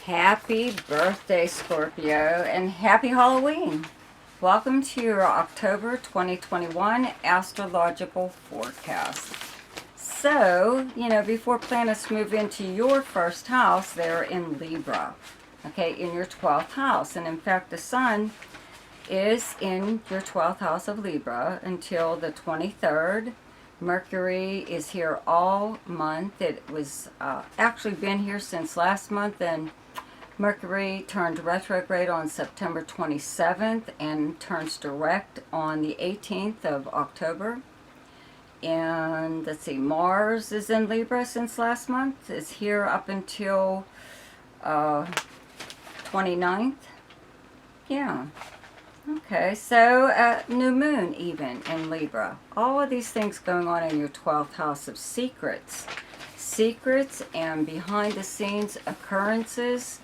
Happy birthday, Scorpio, and happy Halloween. Welcome to your October 2021 astrological forecast. So, before planets move into your first house, they're in Libra, okay, in your 12th house. And in fact, the sun is in your 12th house of Libra until the 23rd. Mercury is here all month. It was actually been here since last month, and Mercury turned retrograde on September 27th and turns direct on the 18th of October. And let's see, Mars is in Libra since last month. It's here up until 29th. Yeah. Okay, so new moon even in Libra. All of these things going on in your 12th house of secrets. Secrets and behind the scenes occurrences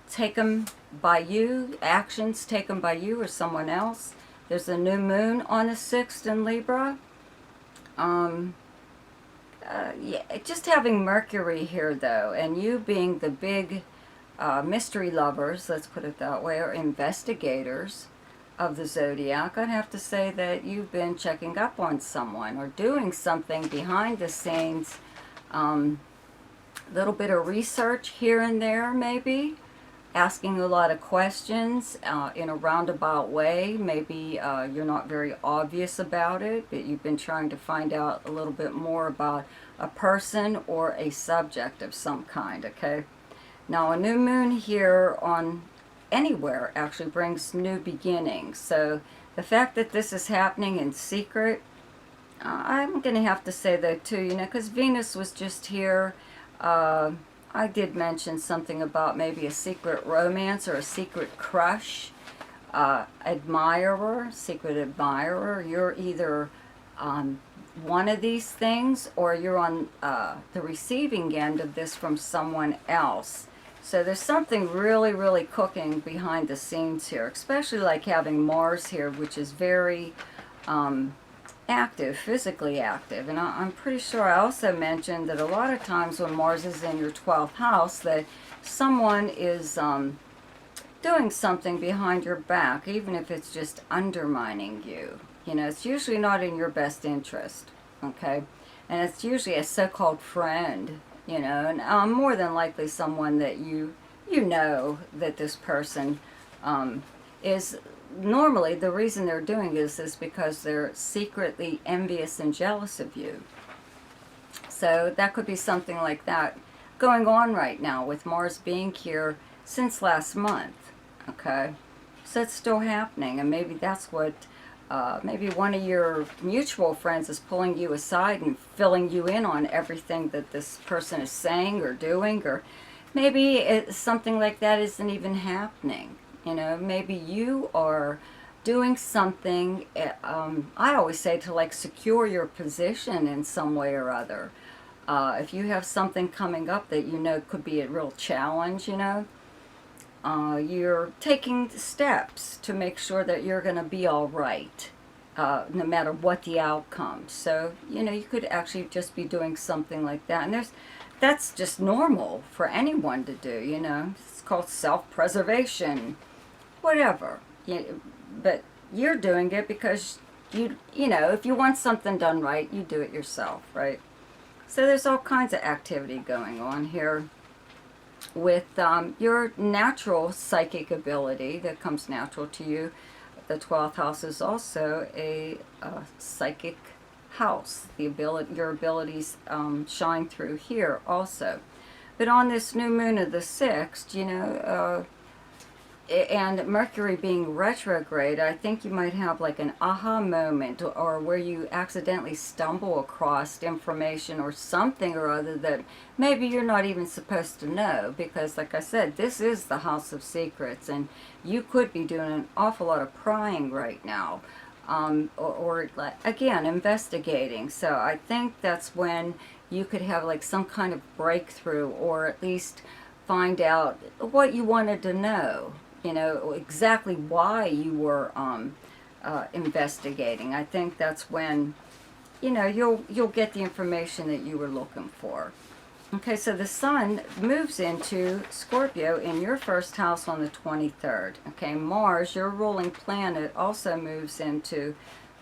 taken by you, actions taken by you or someone else. There's a new moon on the 6th in Libra. Yeah, just having Mercury here though, and you being the big mystery lovers, let's put it that way, or investigators of the Zodiac, I'd have to say that you've been checking up on someone or doing something behind the scenes. Little bit of research here and there, maybe asking a lot of questions in a roundabout way. Maybe you're not very obvious about it, but you've been trying to find out a little bit more about a person or a subject of some kind. Okay, now a new moon here on anywhere actually brings new beginnings. So the fact that this is happening in secret, I'm gonna have to say though too, because Venus was just here. I did mention something about maybe a secret romance or a secret crush, admirer, secret admirer. You're either one of these things or you're on the receiving end of this from someone else. So there's something really, really cooking behind the scenes here, especially like having Mars here, which is very active, physically active. And I'm pretty sure I also mentioned that a lot of times when Mars is in your 12th house, that someone is doing something behind your back, even if it's just undermining you. It's usually not in your best interest, okay? And it's usually a so-called friend, and more than likely someone that you know that this person is. Normally, the reason they're doing this is because they're secretly envious and jealous of you. So that could be something like that going on right now with Mars being here since last month. Okay, so it's still happening, and maybe that's what, maybe one of your mutual friends is pulling you aside and filling you in on everything that this person is saying or doing, or maybe something like that isn't even happening. Maybe you are doing something, I always say, to like secure your position in some way or other. If you have something coming up that could be a real challenge, you're taking steps to make sure that you're going to be all right, no matter what the outcome. So, you could actually just be doing something like that. And that's just normal for anyone to do, It's called self-preservation. Whatever, but you're doing it because if you want something done right, you do it yourself, right? So there's all kinds of activity going on here with your natural psychic ability that comes natural to you. The 12th house is also a psychic house. Your abilities shine through here also. But on this new moon of the 6th, and Mercury being retrograde, I think you might have like an aha moment, or where you accidentally stumble across information or something or other that maybe you're not even supposed to know, because like I said, this is the house of secrets, and you could be doing an awful lot of prying right now, or again, investigating. So I think that's when you could have like some kind of breakthrough, or at least find out what you wanted to know. Exactly why you were investigating. I think that's when, you'll get the information that you were looking for. Okay, so the sun moves into Scorpio in your first house on the 23rd. Okay, Mars, your ruling planet, also moves into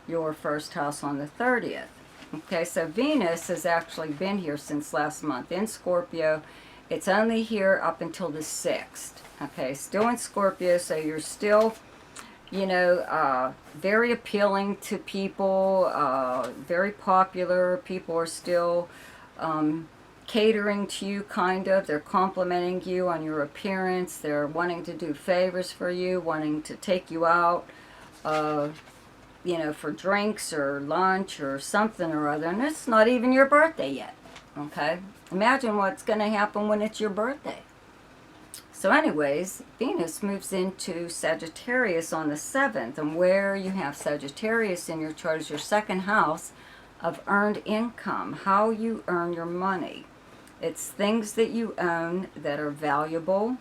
your first house on the 30th. Okay, so Venus has actually been here since last month in Scorpio. It's only here up until the 6th. Okay, still in Scorpio, so you're still, very appealing to people, very popular. People are still catering to you, kind of. They're complimenting you on your appearance. They're wanting to do favors for you, wanting to take you out, for drinks or lunch or something or other. And it's not even your birthday yet, okay? Imagine what's going to happen when it's your birthday. So anyways, Venus moves into Sagittarius on the 7th, and where you have Sagittarius in your chart is your second house of earned income, how you earn your money. It's things that you own that are valuable,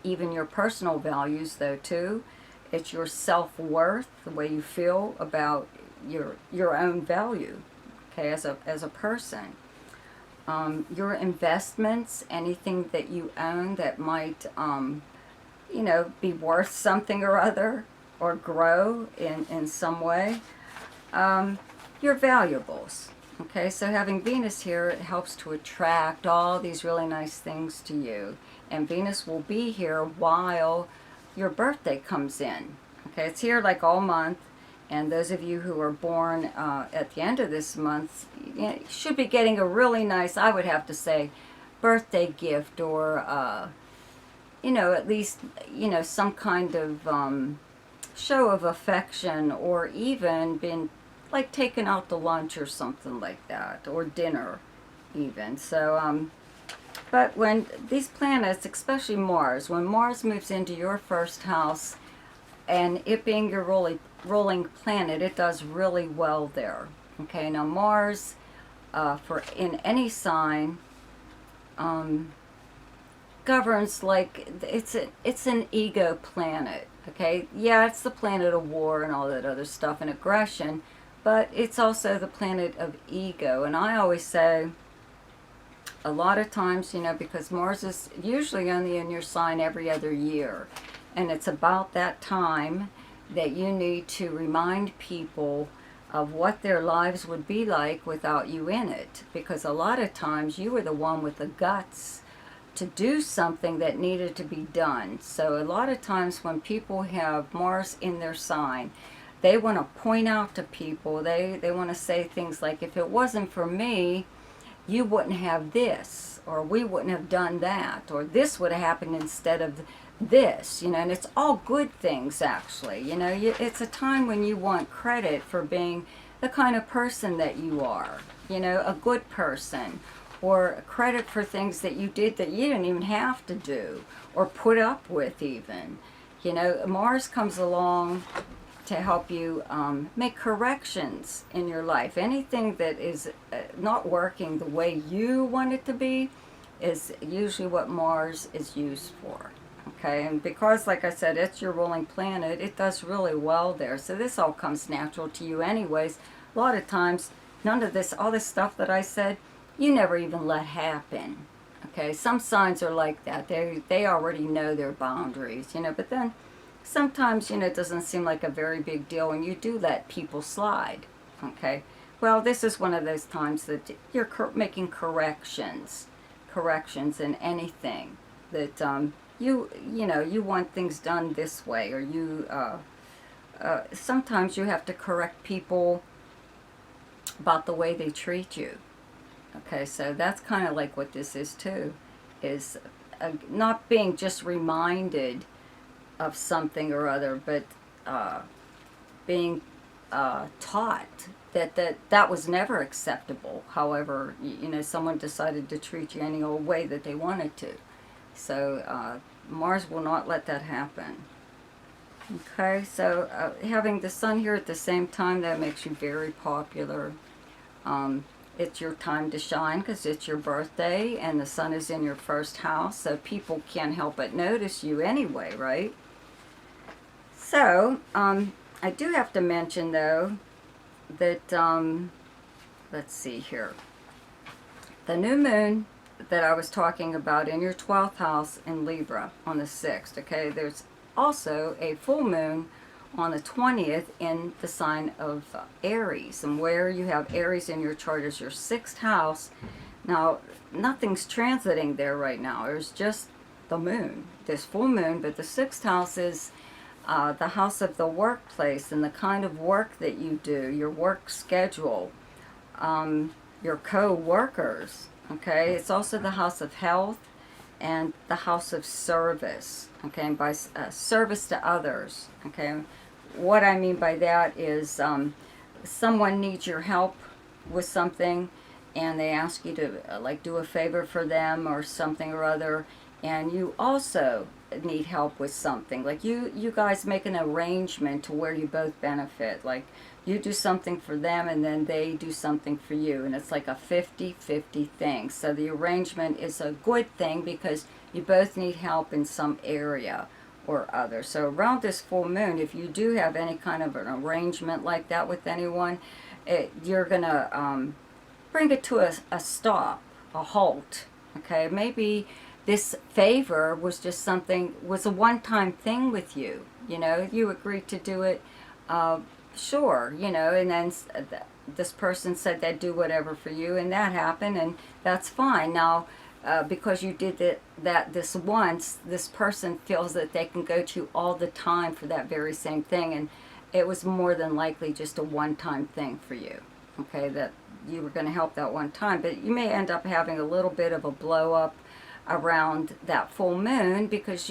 even your personal values though too. It's your self-worth, the way you feel about your own value, okay, as a person. Your investments, anything that you own that might, be worth something or other, or grow in some way. Your valuables. Okay, so having Venus here, it helps to attract all these really nice things to you. And Venus will be here while your birthday comes in. Okay, it's here like all month. And those of you who are born at the end of this month, should be getting a really nice, I would have to say, birthday gift, or, at least, some kind of show of affection, or even been like taken out to lunch or something like that, or dinner even. So, but when these planets, especially Mars, when Mars moves into your first house, and it being your ruling planet, it does really well there. Okay, now Mars, for in any sign, governs like it's an ego planet. Okay, yeah, it's the planet of war and all that other stuff and aggression, but it's also the planet of ego. And I always say, a lot of times, because Mars is usually only in your sign every other year, and it's about that time that you need to remind people of what their lives would be like without you in it, because a lot of times you were the one with the guts to do something that needed to be done. So a lot of times when people have Mars in their sign, they want to point out to people, they want to say things like, if it wasn't for me, you wouldn't have this, or we wouldn't have done that, or this would have happened instead of this, and it's all good things actually. It's a time when you want credit for being the kind of person that you are, a good person, or credit for things that you did that you didn't even have to do, or put up with even. Mars comes along to help you make corrections in your life. Anything that is not working the way you want it to be is usually what Mars is used for. Okay, and because, like I said, it's your ruling planet, it does really well there. So this all comes natural to you anyways. A lot of times, none of this, all this stuff that I said, you never even let happen. Okay, some signs are like that. They already know their boundaries, but then sometimes, it doesn't seem like a very big deal when you do let people slide. Okay, well, this is one of those times that you're making corrections in anything that you want things done this way, or you sometimes you have to correct people about the way they treat you. Okay, so that's kind of like what this is too, is not being just reminded of something or other, but being taught that was never acceptable. However, someone decided to treat you any old way that they wanted to. So Mars will not let that happen. Okay, so having the sun here at the same time, that makes you very popular. It's your time to shine because it's your birthday and the sun is in your first house, so people can't help but notice you anyway, right? So, I do have to mention though that, let's see here, the new moon that I was talking about in your 12th house in Libra on the 6th, okay? There's also a full moon on the 20th in the sign of Aries. And where you have Aries in your chart is your 6th house. Now, nothing's transiting there right now. There's just the moon, this full moon, but the 6th house is the house of the workplace and the kind of work that you do, your work schedule, your co-workers, okay? It's also the house of health and the house of service, okay? And by service to others, okay? What I mean by that is someone needs your help with something and they ask you to like do a favor for them or something or other, and you also need help with something. Like you guys make an arrangement to where you both benefit. Like you do something for them and then they do something for you, and it's like a 50-50 thing. So the arrangement is a good thing because you both need help in some area or other. So around this full moon, if you do have any kind of an arrangement like that with anyone, you're gonna bring it to a stop, a halt, okay? Maybe this favor was just something, was a one-time thing with you, you know, you agreed to do it, sure, you know, and then this person said they'd do whatever for you, and that happened, and that's fine. Now, because you did this once, this person feels that they can go to you all the time for that very same thing, and it was more than likely just a one-time thing for you, okay, that you were going to help that one time, but you may end up having a little bit of a blow-up around that full moon, because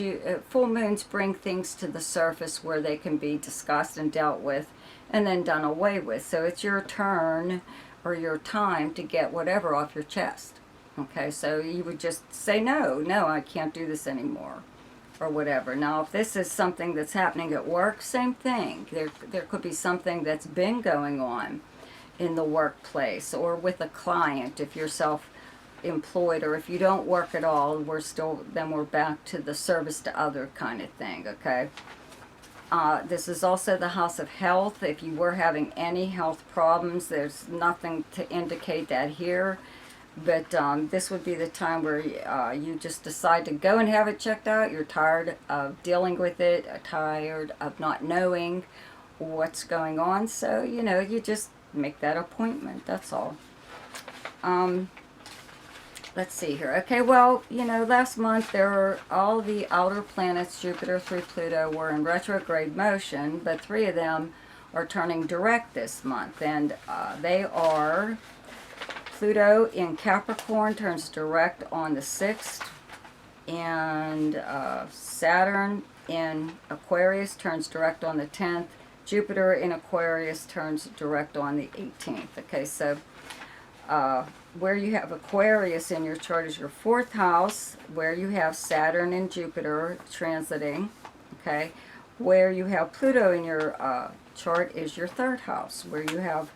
full moons bring things to the surface where they can be discussed and dealt with and then done away with. So it's your turn or your time to get whatever off your chest. Okay, so you would just say, no, I can't do this anymore or whatever. Now, if this is something that's happening at work, same thing. There could be something that's been going on in the workplace or with a client if you're self-employed, or if you don't work at all, then we're back to the service to other kind of thing, okay? This is also the house of health. If you were having any health problems, there's nothing to indicate that here, but this would be the time where you just decide to go and have it checked out. You're tired of dealing with it, tired of not knowing what's going on, so, you know, you just make that appointment, that's all. Let's see here. Okay, well, you know, last month all the outer planets, Jupiter through Pluto, were in retrograde motion, but 3 of them are turning direct this month, and they are Pluto in Capricorn turns direct on the 6th, and Saturn in Aquarius turns direct on the 10th. Jupiter in Aquarius turns direct on the 18th. Okay, so where you have Aquarius in your chart is your 4th house, where you have Saturn and Jupiter transiting. Okay, where you have Pluto in your chart is your 3rd house, where you have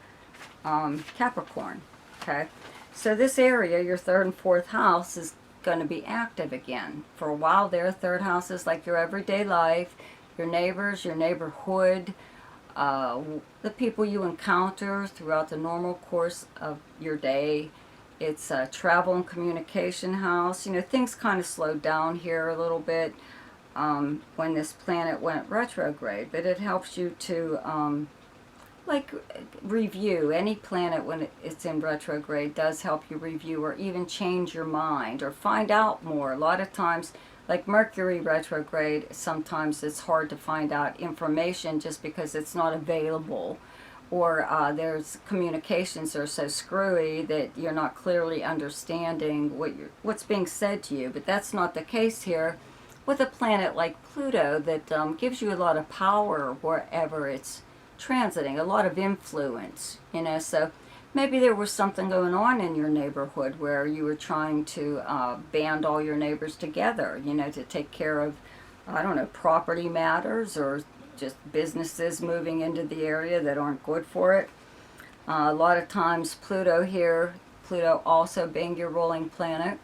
Capricorn. Okay, so this area, your 3rd and 4th house, is going to be active again. For a while there, 3rd house is like your everyday life, your neighbors, your neighborhood, the people you encounter throughout the normal course of your day. It's a travel and communication house. You know, things kind of slowed down here a little bit when this planet went retrograde, but it helps you to like review. Any planet when it's in retrograde does help you review or even change your mind or find out more. A lot of times, like Mercury retrograde, sometimes it's hard to find out information just because it's not available, or there's communications are so screwy that you're not clearly understanding what's being said to you. But that's not the case here with a planet like Pluto that gives you a lot of power wherever it's transiting, a lot of influence, you know. So maybe there was something going on in your neighborhood where you were trying to band all your neighbors together, you know, to take care of, I don't know, property matters or just businesses moving into the area that aren't good for it. A lot of times Pluto here, Pluto also being your ruling planet,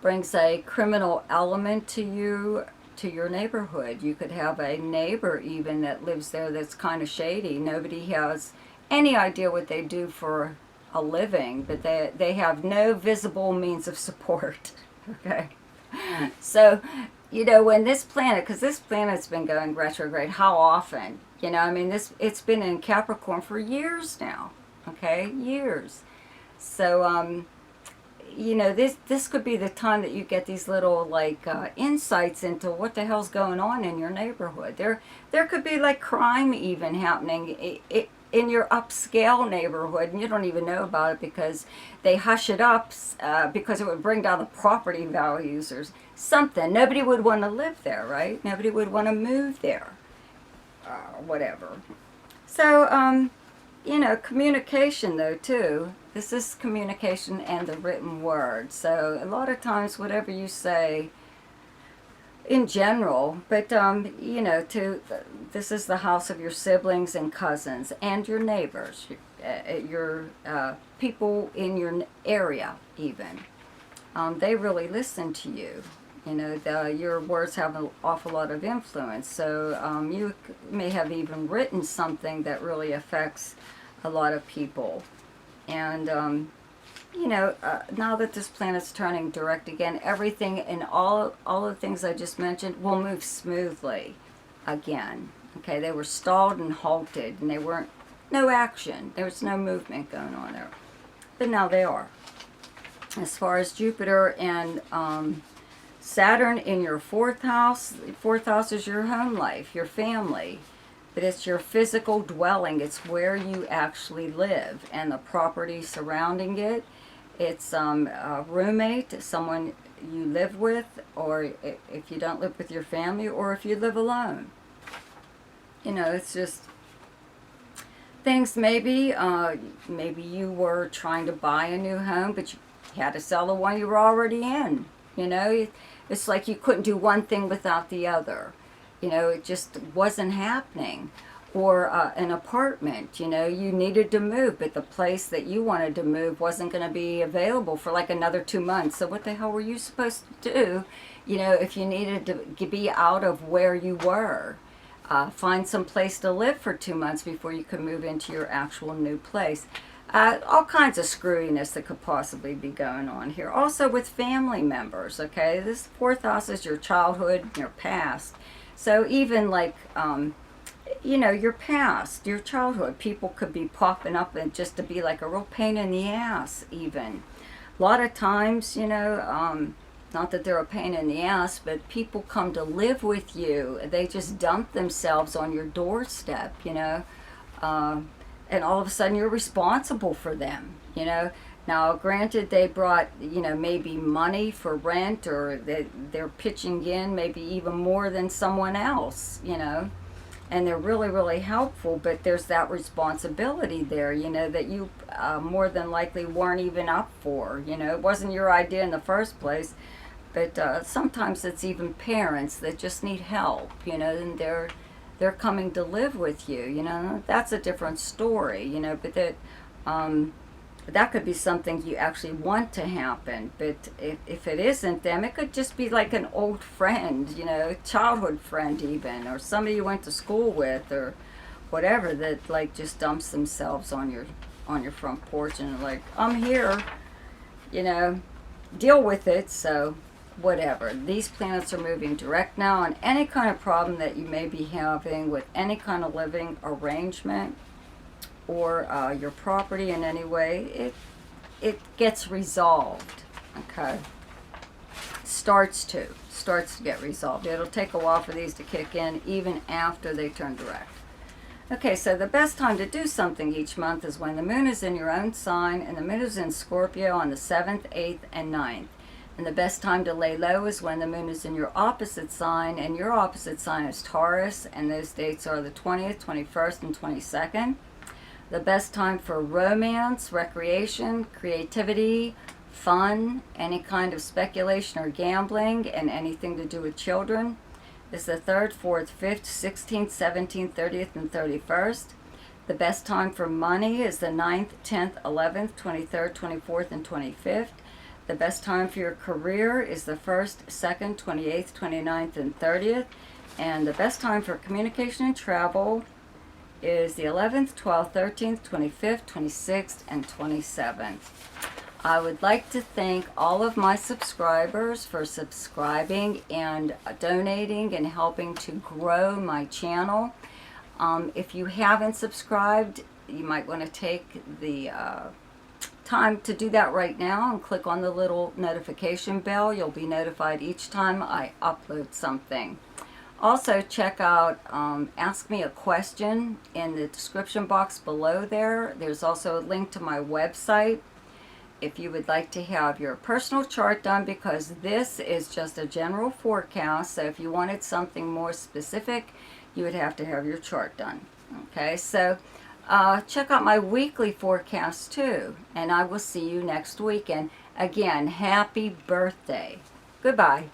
brings a criminal element to you, to your neighborhood. You could have a neighbor even that lives there that's kind of shady. Nobody has any idea what they do for a living, but they have no visible means of support. Okay. So, you know, when this planet, because this planet's been going retrograde, how often? You know, I mean, it's been in Capricorn for years now. Okay, years. So, you know, this could be the time that you get these little like insights into what the hell's going on in your neighborhood. There could be like crime even happening in your upscale neighborhood, and you don't even know about it because they hush it up because it would bring down the property values or something. Nobody would want to live there, right? Nobody would want to move there, whatever. So, you know, communication though too. This is communication and the written word. So a lot of times, whatever you say, in general, but you know, this is the house of your siblings and cousins and your neighbors, your people in your area even. They really listen to you. You know, your words have an awful lot of influence. So you may have even written something that really affects a lot of people. And you know, now that this planet's turning direct again, everything and all the things I just mentioned will move smoothly again. Okay, they were stalled and halted, and they weren't, no action. There was no movement going on there. But now they are. As far as Jupiter and Saturn in your fourth house is your home life, your family. But it's your physical dwelling. It's where you actually live and the property surrounding it. It's a roommate, someone you live with, or if you don't live with your family, or if you live alone. You know, it's just things maybe you were trying to buy a new home, but you had to sell the one you were already in. You know, it's like you couldn't do one thing without the other. You know, it just wasn't happening. Or an apartment, you know, you needed to move, but the place that you wanted to move wasn't going to be available for like another 2 months. So what the hell were you supposed to do, you know, if you needed to be out of where you were? Find some place to live for 2 months before you could move into your actual new place. All kinds of screwiness that could possibly be going on here. Also with family members, okay? This fourth house is your childhood, your past. So even like, you know, your past, your childhood, people could be popping up and just to be like a real pain in the ass even. A lot of times, you know, not that they're a pain in the ass, but people come to live with you. They just dump themselves on your doorstep, you know, and all of a sudden you're responsible for them, you know. Now, granted, they brought, you know, maybe money for rent, or they're pitching in maybe even more than someone else, you know, and they're really, really helpful, but there's that responsibility there, you know, that you more than likely weren't even up for, you know. It wasn't your idea in the first place, but sometimes it's even parents that just need help, you know, and they're coming to live with you, you know. That's a different story, you know, but that could be something you actually want to happen. But if it isn't them, it could just be like an old friend, you know, childhood friend even, or somebody you went to school with, or whatever, that like just dumps themselves on your front porch and like, I'm here, you know, deal with it. So whatever. These planets are moving direct now, and any kind of problem that you may be having with any kind of living arrangement, or your property in any way, it gets resolved. Okay, starts to get resolved. It'll take a while for these to kick in, even after they turn direct. Okay, so the best time to do something each month is when the moon is in your own sign, and the moon is in Scorpio on the 7th, 8th, and 9th. And the best time to lay low is when the moon is in your opposite sign, and your opposite sign is Taurus, and those dates are the 20th, 21st, and 22nd. The best time for romance, recreation, creativity, fun, any kind of speculation or gambling, and anything to do with children is the 3rd, 4th, 5th, 16th, 17th, 30th, and 31st. The best time for money is the 9th, 10th, 11th, 23rd, 24th, and 25th. The best time for your career is the 1st, 2nd, 28th, 29th, and 30th. And the best time for communication and travel is the 11th, 12th, 13th, 25th, 26th, and 27th. I would like to thank all of my subscribers for subscribing and donating and helping to grow my channel. If you haven't subscribed, you might want to take the time to do that right now and click on the little notification bell. You'll be notified each time I upload something. Also, check out Ask Me a Question in the description box below there. There's also a link to my website if you would like to have your personal chart done, because this is just a general forecast. So if you wanted something more specific, you would have to have your chart done. Okay, so check out my weekly forecast too, and I will see you next week. And again, happy birthday. Goodbye.